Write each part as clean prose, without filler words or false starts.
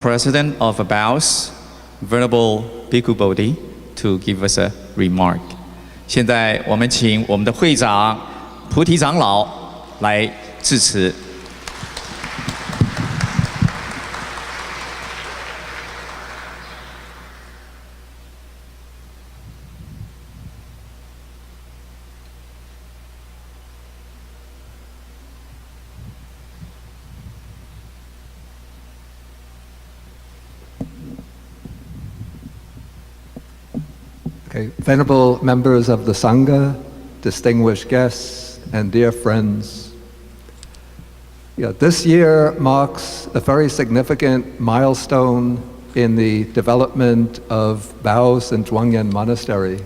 President of BOWS, Venerable Bhikkhu Bodhi, to give us a remark. 现在我们请我们的会长菩提长老来致辞。Okay, venerable members of the Sangha, distinguished guests, and dear friends. This year marks a very significant milestone in the development of BOWS and Zhuangyan Monastery.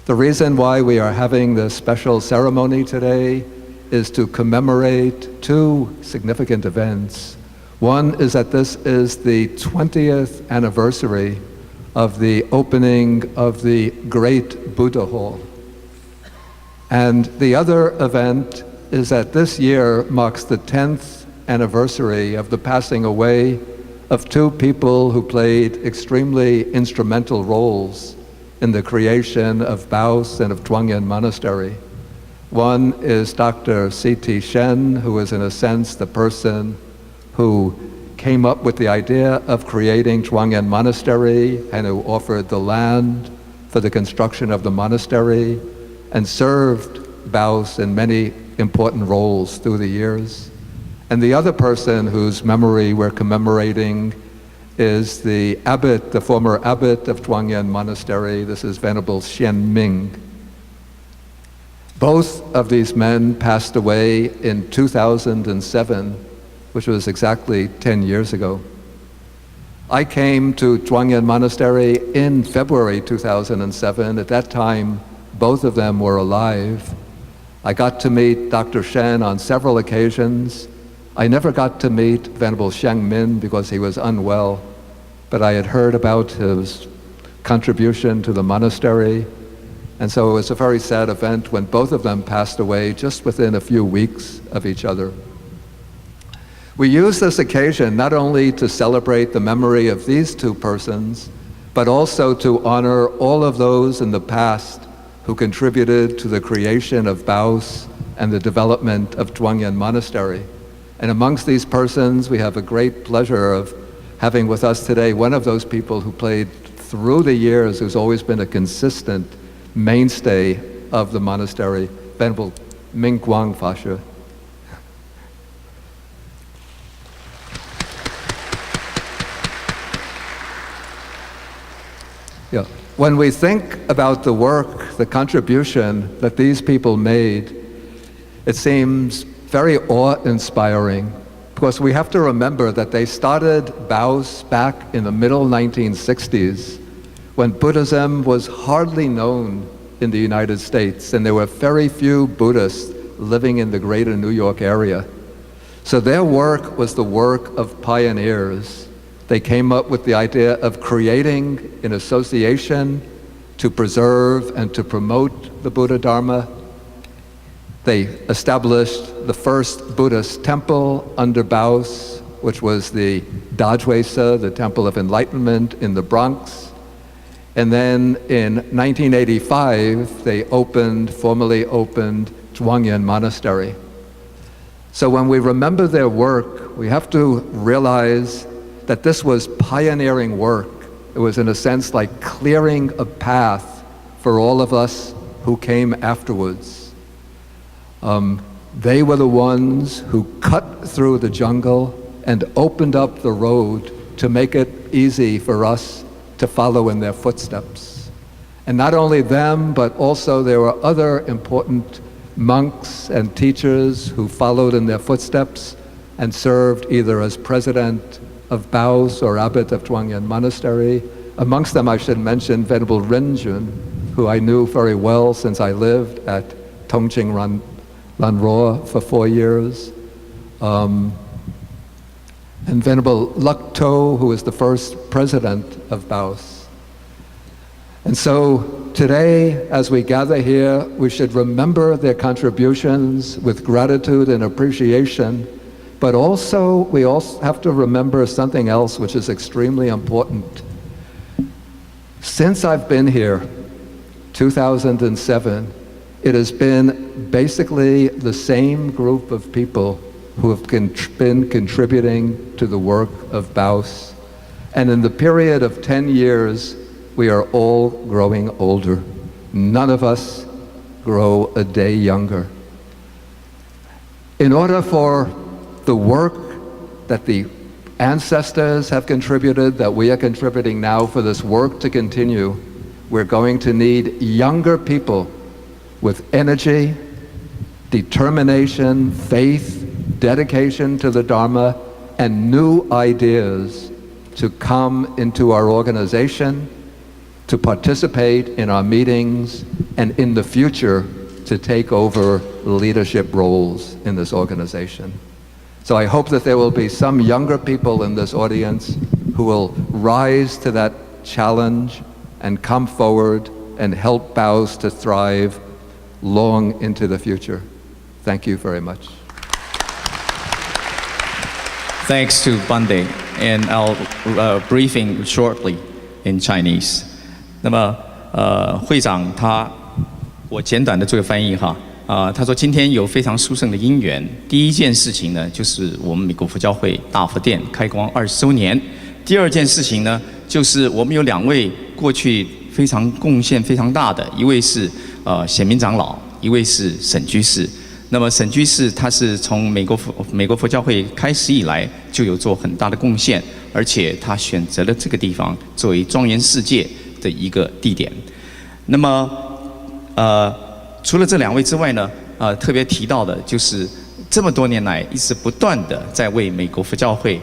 The reason why we are having this special ceremony today is to commemorate two significant events. One is that this is the 20th anniversary of the opening of the Great Buddha Hall. And the other event is that this year marks the 10th anniversary of the passing away of two people who played extremely instrumental roles in the creation of BOWS and of Zhuangyan Monastery. One is Dr. C.T. Shen, who is in a sense the person who came up with the idea of creating Zhuangyan Monastery and who offered the land for the construction of the monastery and served BOWS in many important roles through the years. And the other person whose memory we're commemorating is the abbot, the former abbot of Zhuangyan Monastery. This is Venerable Xian Ming. Both of these men passed away in 2007, which was exactly 10 years ago. I came to Zhuangyan Monastery in February 2007. At that time, both of them were alive. I got to meet Dr. Shen on several occasions. I never got to meet Venerable Xiang Min because he was unwell, but I had heard about his contribution to the monastery. And so it was a very sad event when both of them passed away just within a few weeks of each other. We use this occasion not only to celebrate the memory of these two persons, but also to honor all of those in the past who contributed to the creation of BOWS and the development of Zhuangyan Monastery. And amongst these persons, we have a great pleasure of having with us today one of those people who played through the years, who's always been a consistent mainstay of the monastery, Venerable Ming Guang Fashe. When we think about the work, the contribution that these people made, it seems very awe-inspiring, because we have to remember that they started BOWS back in the middle 1960s, when Buddhism was hardly known in the United States, and there were very few Buddhists living in the greater New York area. So their work was the work of pioneers. They came up with the idea of creating an association to preserve and to promote the Buddha Dharma. They established the first Buddhist temple under BOWS, which was the Dajwesa, the Temple of Enlightenment in the Bronx. And then in 1985, they formally opened Zhuangyan Monastery. So when we remember their work, we have to realize that this was pioneering work. It was in a sense like clearing a path for all of us who came afterwards. They were the ones who cut through the jungle and opened up the road to make it easy for us to follow in their footsteps. And not only them, but also there were other important monks and teachers who followed in their footsteps and served either as president of BOWS or abbot of Zhuangyan Monastery. Amongst them I should mention Venerable Rinjun, who I knew very well since I lived at Tongqing Lanruo for 4 years. And Venerable Luk To, who was the first president of BOWS. And so today, as we gather here, we should remember their contributions with gratitude and appreciation, But also, we also have to remember something else which is extremely important. Since I've been here, 2007, it has been basically the same group of people who have been contributing to the work of BAUS. And in the period of 10 years, we are all growing older. None of us grow a day younger. In order for the work that the ancestors have contributed, that we are contributing now, for this work to continue, we're going to need younger people with energy, determination, faith, dedication to the Dharma, and new ideas to come into our organization, to participate in our meetings, and in the future to take over leadership roles in this organization. So I hope that there will be some younger people in this audience who will rise to that challenge and come forward and help BAUS to thrive long into the future. Thank you very much. Thanks to Bande, and I'll briefing shortly in Chinese. 那么会长我简短的做个翻译哈。他说今天有非常殊胜的因缘。第一件事情呢，就是我们美国佛教会大佛殿开光20周年。第二件事情呢，就是我们有2位过去非常贡献非常大的，一位是显明长老，一位是沈居士。那么沈居士他是从美国佛教会开始以来就有做很大的贡献，而且他选择了这个地方作为庄严世界的一个地点。那么除了这2位之外呢，特别提到的就是这么多年来一直不断的在为美国佛教会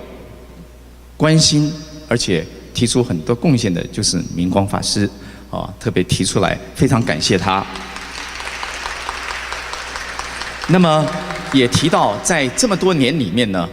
关心，而且提出很多贡献的，就是明光法师特别提出来，非常感谢他。那么也提到，在这么多年里面呢，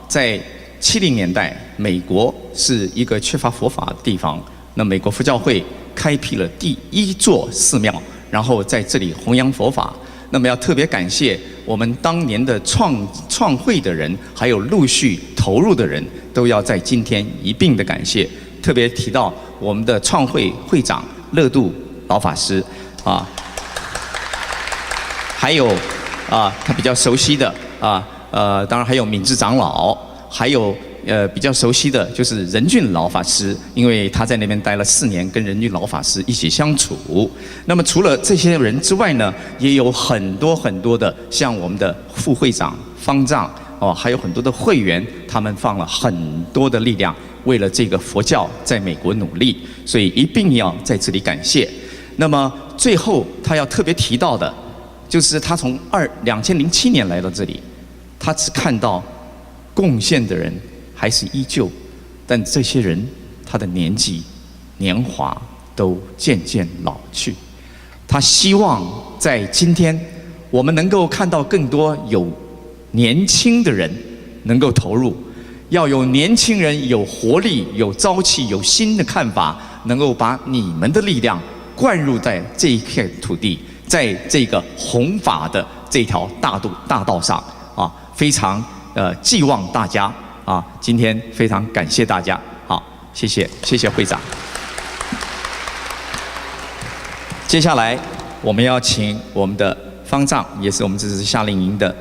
在70年代，美国是一个缺乏佛法的地方，那美国佛教会开辟了第1座寺庙，然后在这里弘扬佛法。那么要特别感谢我们当年的创会的人，还有陆续投入的人，都要在今天一并的感谢。特别提到我们的创会会长乐度老法师还有他比较熟悉的当然还有敏智长老，还有比较熟悉的就是仁俊老法师，因为他在那边待了4年，跟仁俊老法师一起相处。那么除了这些人之外呢，也有很多很多的，像我们的副会长方丈还有很多的会员，他们放了很多的力量，为了这个佛教在美国努力，所以一定要在这里感谢。那么最后他要特别提到的，就是他从2007年来到这里，他只看到贡献的人还是依旧，但这些人他的年纪年华都渐渐老去。他希望在今天我们能够看到更多有年轻的人能够投入，要有年轻人有活力、有朝气、有新的看法，能够把你们的力量灌入在这一片土地，在这个弘法的这条大道上非常寄望大家今天非常感谢大家，好，谢谢会长。接下来我们要请我们的方丈，也是我们这次夏令营的